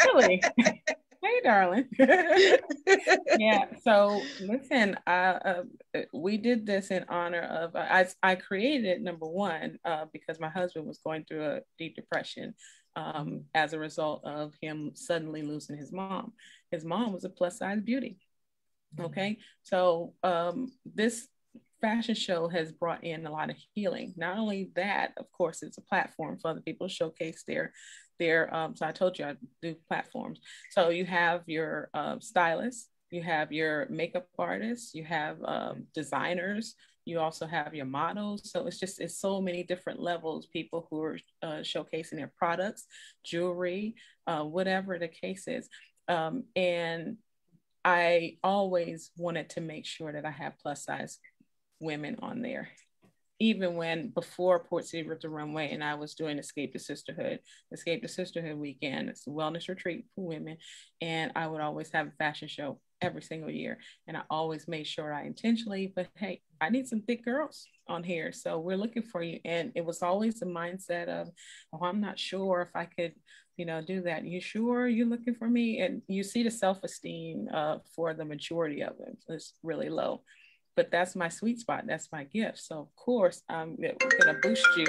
D: Really? Hey, darling. Yeah. So listen, we did this in honor of. I created it, number one, because my husband was going through a deep depression as a result of him suddenly losing his mom. His mom was a plus size beauty. Okay, so this fashion show has brought in a lot of healing. Not only that, of course, it's a platform for other people to showcase their so I told you I do platforms. So you have your stylists, you have your makeup artists, you have designers, you also have your models. So it's so many different levels, people who are showcasing their products, jewelry, whatever the case is. And I always wanted to make sure that I have plus size women on there. Even when before Port City Ripped the Runway and I was doing Escape to Sisterhood weekend, it's a wellness retreat for women. And I would always have a fashion show every single year. And I always made sure I intentionally, but hey, I need some thick girls on here. So we're looking for you. And it was always the mindset of, oh, I'm not sure if I could, you know, do that. You sure you're looking for me? And you see the self-esteem for the majority of them. It's really low. But that's my sweet spot. That's my gift. So of course, we're going to boost you.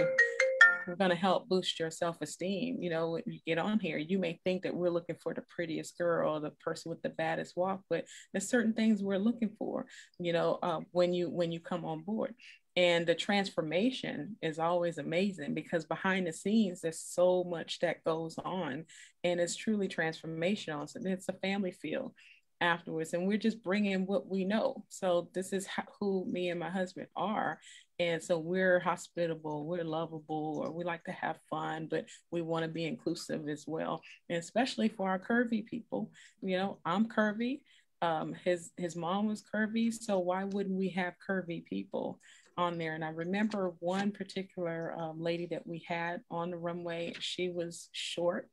D: We're going to help boost your self-esteem. You know, when you get on here, you may think that we're looking for the prettiest girl, the person with the baddest walk, but there's certain things we're looking for, you know, when you come on board. And the transformation is always amazing because behind the scenes, there's so much that goes on and it's truly transformational. So it's a family feel afterwards, and we're just bringing what we know. So this is who me and my husband are, and so we're hospitable, we're lovable, or we like to have fun, but we want to be inclusive as well, and especially for our curvy people. You know, I'm curvy, his mom was curvy, so why wouldn't we have curvy people on there? And I remember one particular lady that we had on the runway. She was short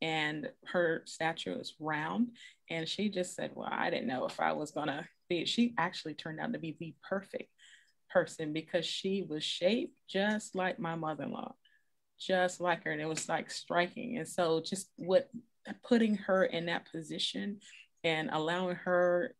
D: and her stature was round, and she just said, well, I didn't know if I was gonna be. She actually turned out to be the perfect person because she was shaped just like my mother-in-law, just like her, and it was like striking. And so just putting her in that position and allowing her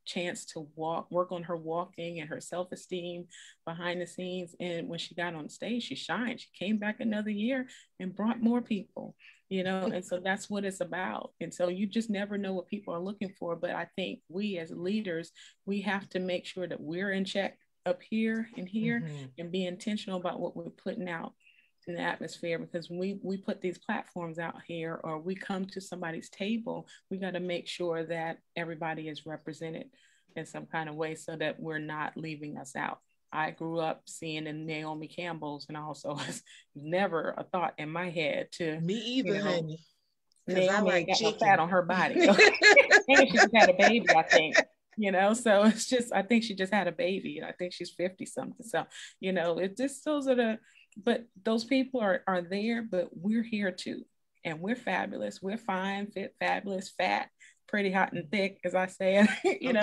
D: chance to work on her walking and her self-esteem behind the scenes. And when she got on stage, she shined. She came back another year and brought more people, you know, and so that's what it's about. And so you just never know what people are looking for. But I think we as leaders, we have to make sure that we're in check up here and here and be intentional about what we're putting out in the atmosphere, because when we put these platforms out here or we come to somebody's table, we got to make sure that everybody is represented in some kind of way so that we're not leaving us out. I grew up seeing the Naomi Campbells, and also was never a thought in my head to
A: me either, you know, honey.
D: Naomi ain't got no fat on her body. And she just had a baby, I think. You know, so it's just, I think she just had a baby, and I think she's 50 something. So, you know, it just, those are the, but those people are there, but we're here too. And we're fabulous. We're fine, fit, fabulous, fat, pretty, hot and thick, as I said, you know,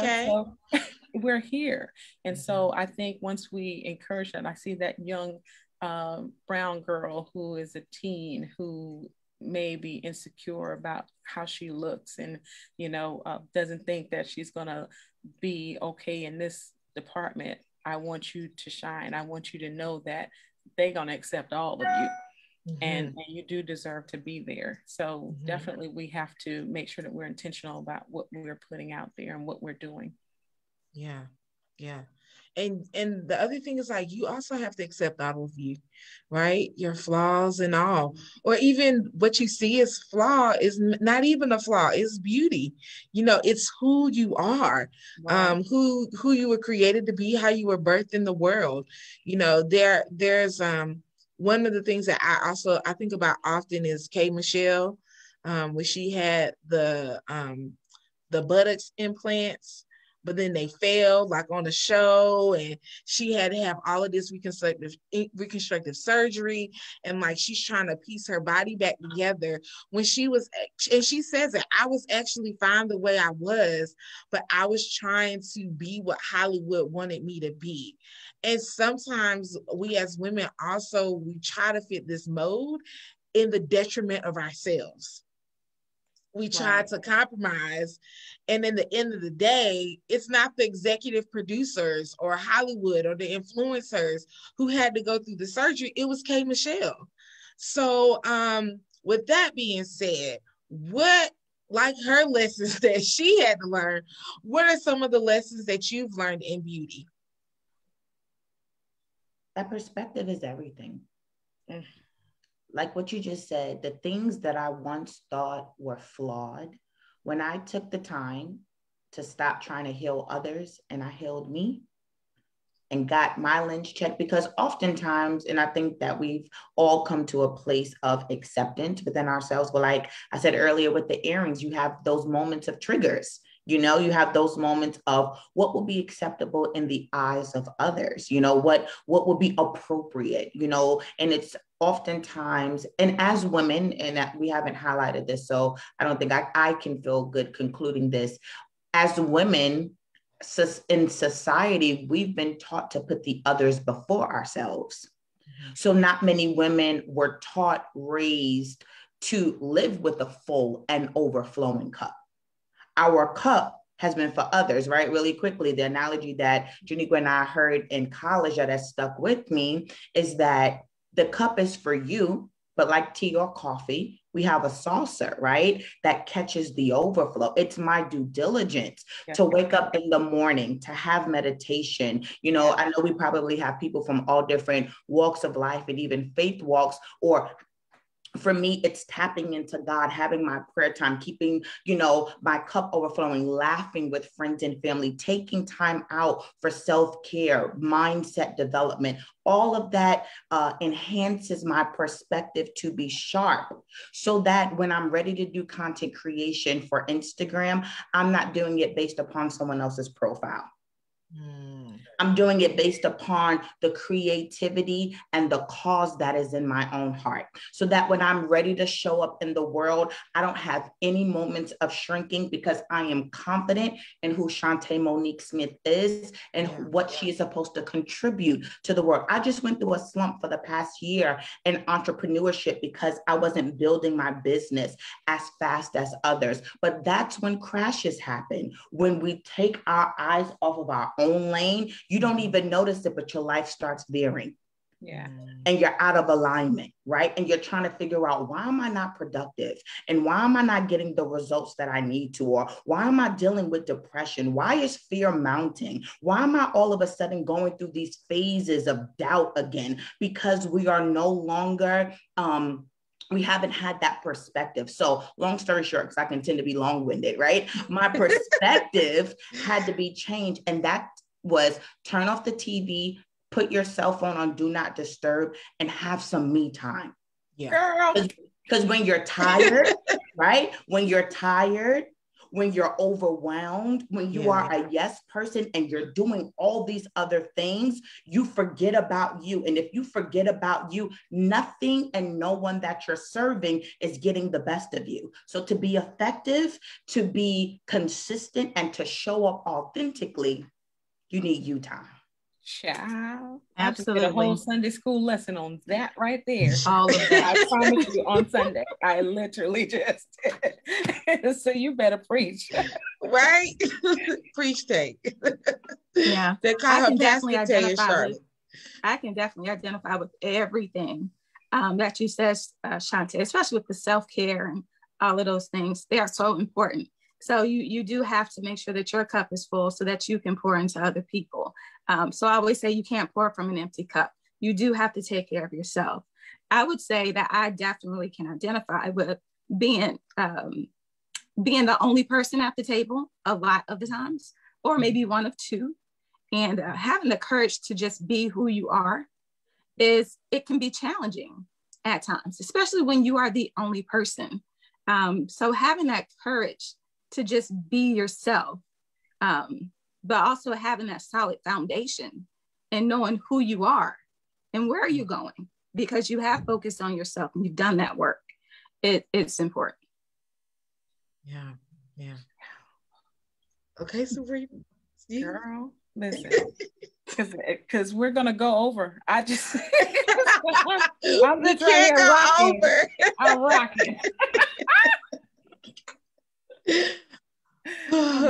D: so we're here. And so I think once we encourage that, I see that young brown girl who is a teen who may be insecure about how she looks and, you know, doesn't think that she's going to be okay in this department. I want you to shine. I want you to know that they're going to accept all of you. And you do deserve to be there. So definitely we have to make sure that we're intentional about what we're putting out there and what we're doing.
A: Yeah. Yeah. And the other thing is, like, you also have to accept all of you, right? Your flaws and all, or even what you see as flaw is not even a flaw, it's beauty. You know, it's who you are, right. Who you were created to be, how you were birthed in the world. You know, there's one of the things that I think about often is K. Michelle, when she had the buttocks implants, but then they failed, like on the show, and she had to have all of this reconstructive surgery, and like she's trying to piece her body back together. And she says that I was actually fine the way I was, but I was trying to be what Hollywood wanted me to be. And sometimes we as women also, we try to fit this mold in the detriment of ourselves. We try to compromise. And in the end of the day, it's not the executive producers or Hollywood or the influencers who had to go through the surgery. It was K. Michelle. So with that being said, what, like her lessons that she had to learn, what are some of the lessons that you've learned in beauty?
B: That perspective is everything. Like what you just said, the things that I once thought were flawed, when I took the time to stop trying to heal others and I healed me and got my lens checked, because oftentimes, and I think that we've all come to a place of acceptance within ourselves, but like I said earlier with the earrings, you have those moments of triggers. You know, you have those moments of what will be acceptable in the eyes of others, you know, what will be appropriate, you know, and it's oftentimes, and as women, and we haven't highlighted this, so I don't think I can feel good concluding this. As women in society, we've been taught to put the others before ourselves. So not many women were taught, raised to live with a full and overflowing cup. Our cup has been for others, right? Really quickly, the analogy that Janiqua and I heard in college that has stuck with me is that the cup is for you, but like tea or coffee, we have a saucer, right? That catches the overflow. It's my due diligence to wake up in the morning, to have meditation. You know, I know we probably have people from all different walks of life and even faith walks, or for me, it's tapping into God, having my prayer time, keeping, you know, my cup overflowing, laughing with friends and family, taking time out for self-care, mindset development. All of that enhances my perspective to be sharp, so that when I'm ready to do content creation for Instagram, I'm not doing it based upon someone else's profile. I'm doing it based upon the creativity and the cause that is in my own heart, so that when I'm ready to show up in the world, I don't have any moments of shrinking, because I am confident in who Shantae Monique Smith is and what she is supposed to contribute to the world. I just went through a slump for the past year in entrepreneurship because I wasn't building my business as fast as others. But that's when crashes happen, when we take our eyes off of our own lane. You don't even notice it, but your life starts veering.
D: Yeah.
B: And you're out of alignment, right? And you're trying to figure out, why am I not productive? And why am I not getting the results that I need to? Or why am I dealing with depression? Why is fear mounting? Why am I all of a sudden going through these phases of doubt again? Because we are no longer, we haven't had that perspective. So long story short, because I can tend to be long-winded, right? My perspective had to be changed. And that was turn off the TV, put your cell phone on do not disturb, and have some me time.
A: Yeah.
B: Because when you're tired, right? When you're tired, when you're overwhelmed, when you are a yes person and you're doing all these other things, you forget about you. And if you forget about you, nothing and no one that you're serving is getting the best of you. So to be effective, to be consistent, and to show up authentically, you need you time.
D: Child.
C: Absolutely.
D: I just did a whole Sunday school lesson on that right there.
C: All of that.
D: I promise you, on Sunday, I literally just did. So you better preach.
A: Right? Preach, take.
C: Yeah.
A: They call her Pastor Tay in Charlotte.
C: I can definitely identify with everything that you said, Shantae, especially with the self-care and all of those things. They are so important. So you do have to make sure that your cup is full so that you can pour into other people. So I always say you can't pour from an empty cup. You do have to take care of yourself. I would say that I definitely can identify with being the only person at the table a lot of the times, or maybe one of two, and having the courage to just be who you are is it can be challenging at times, especially when you are the only person. So having that courage to just be yourself, but also having that solid foundation and knowing who you are and where are you going, because you have focused on yourself and you've done that work. It's important.
A: Yeah. Okay, Sabrina.
D: Girl, listen, because we're gonna go over. I just I'm
A: we
D: just right
A: can't
D: here
A: go
D: rocking.
A: over.
D: I'm rocking. I'm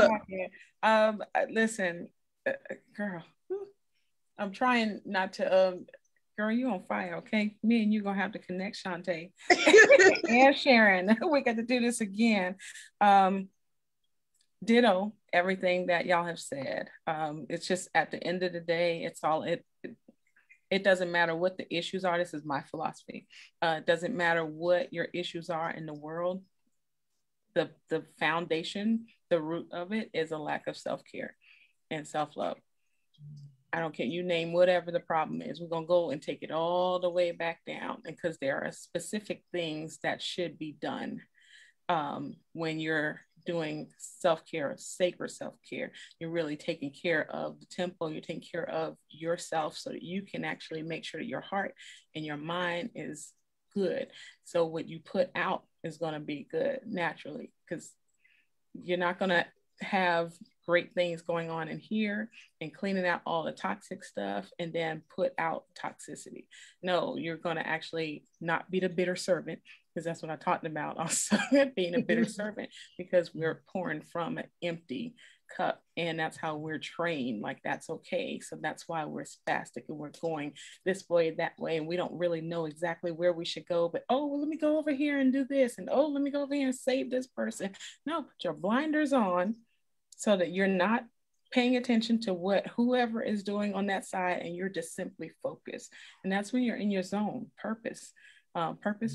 D: rocking. Listen, girl, I'm trying not to. Girl, you on fire, okay? Me and you gonna have to connect, Shantae and Sharon. We got to do this again. Ditto everything that y'all have said. It's just at the end of the day, it's all it doesn't matter what the issues are. This is my philosophy. It doesn't matter what your issues are in the world. The foundation, the root of it is a lack of self-care and self-love. I don't care, you name whatever the problem is, we're gonna go and take it all the way back down, because there are specific things that should be done when you're doing self-care, sacred self-care. You're really taking care of the temple, you're taking care of yourself so that you can actually make sure that your heart and your mind is good. So what you put out is going to be good naturally, because you're not going to have great things going on in here and cleaning out all the toxic stuff and then put out toxicity. No, you're going to actually not be the bitter servant, because that's what I talked about also, being a bitter servant, because we're pouring from an empty cup, and that's how we're trained, like that's okay. So that's why we're spastic and we're going this way, that way, and we don't really know exactly where we should go, but oh, well, let me go over here and do this, and oh, let me go over here and save this person. No, put your blinders on so that you're not paying attention to what whoever is doing on that side, and you're just simply focused. And that's when you're in your zone. Purpose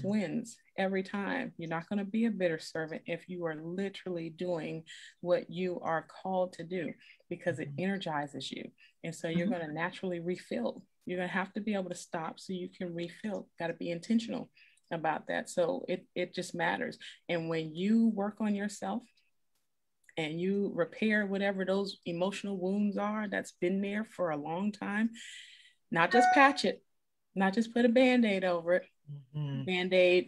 D: wins every time. You're not going to be a bitter servant if you are literally doing what you are called to do, because it energizes you. And so you're going to naturally refill. You're going to have to be able to stop so you can refill. Got to be intentional about that. So it just matters. And when you work on yourself and you repair whatever those emotional wounds are that's been there for a long time, not just patch it, not just put a Band-Aid over it. Band-Aid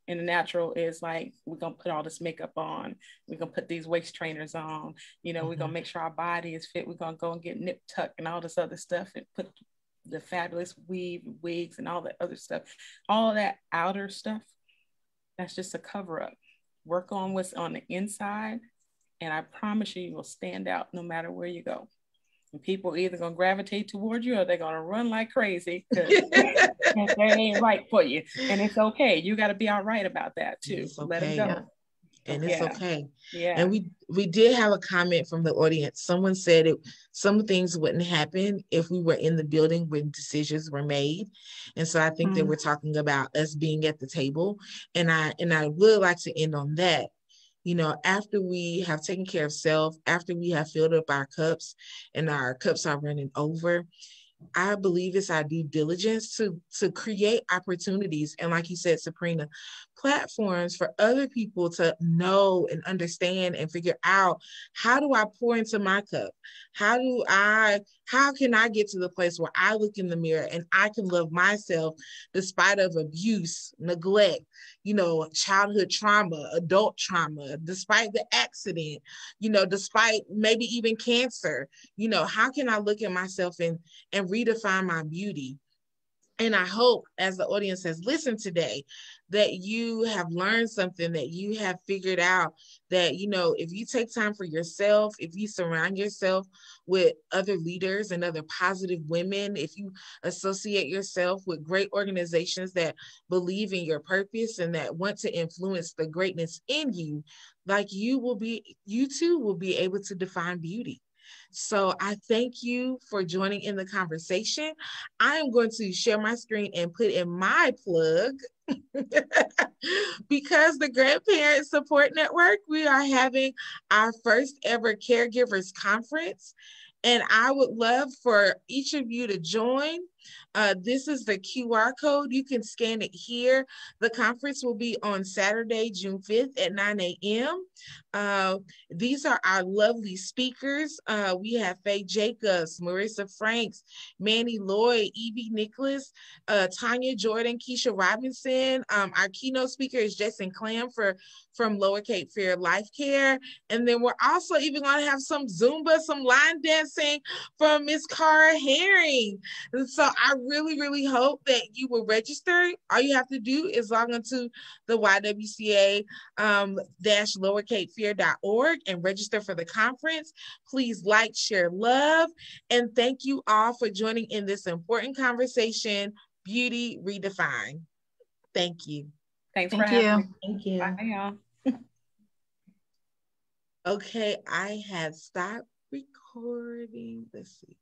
D: in the natural is like, we're gonna put all this makeup on, we're gonna put these waist trainers on, we're gonna make sure our body is fit, we're gonna go and get nip tuck and all this other stuff and put the fabulous wigs and all that other stuff. All that outer stuff, that's just a cover-up. Work on what's on the inside, and I promise you will stand out no matter where you go. And people are either going to gravitate toward you or they're going to run like crazy because they ain't right for you. And it's okay. You got to be all right about that too.
A: It's okay.
D: Let them go.
A: And it's okay.
D: Yeah.
A: And we did have a comment from the audience. Someone said some things wouldn't happen if we were in the building when decisions were made. And so I think that we're talking about us being at the table. And I would like to end on that. After we have taken care of self, after we have filled up our cups and our cups are running over, I believe it's our due diligence to create opportunities. And like you said, Sabrina, platforms for other people to know and understand and figure out, how do I pour into my cup? How can I get to the place where I look in the mirror and I can love myself despite of abuse, neglect, childhood trauma, adult trauma, despite the accident, despite maybe even cancer, how can I look at myself and redefine my beauty? And I hope, as the audience has listened today, that you have learned something, that you have figured out that, if you take time for yourself, if you surround yourself with other leaders and other positive women, if you associate yourself with great organizations that believe in your purpose and that want to influence the greatness in you, like you too will be able to define beauty. So I thank you for joining in the conversation. I am going to share my screen and put in my plug. Because the Grandparent Support Network, we are having our first ever Caregivers Conference. And I would love for each of you to join. This is the QR code. You can scan it here. The conference will be on Saturday, June 5th at 9 a.m. These are our lovely speakers. We have Faye Jacobs, Marissa Franks, Manny Lloyd, Evie Nicholas, Tanya Jordan, Keisha Robinson. Our keynote speaker is Jason Clam from Lower Cape Fear Life Care. And then we're also even going to have some Zumba, some line dancing from Miss Cara Herring. And so I really, really hope that you will register. All you have to do is log into the YWCA -lowercapefear.org and register for the conference. Please like, share, love, and thank you all for joining in this important conversation, Beauty Redefined. Thank you.
D: Thanks for having me.
B: Thank you.
D: Bye, y'all.
A: Okay, I have stopped recording. Let's see.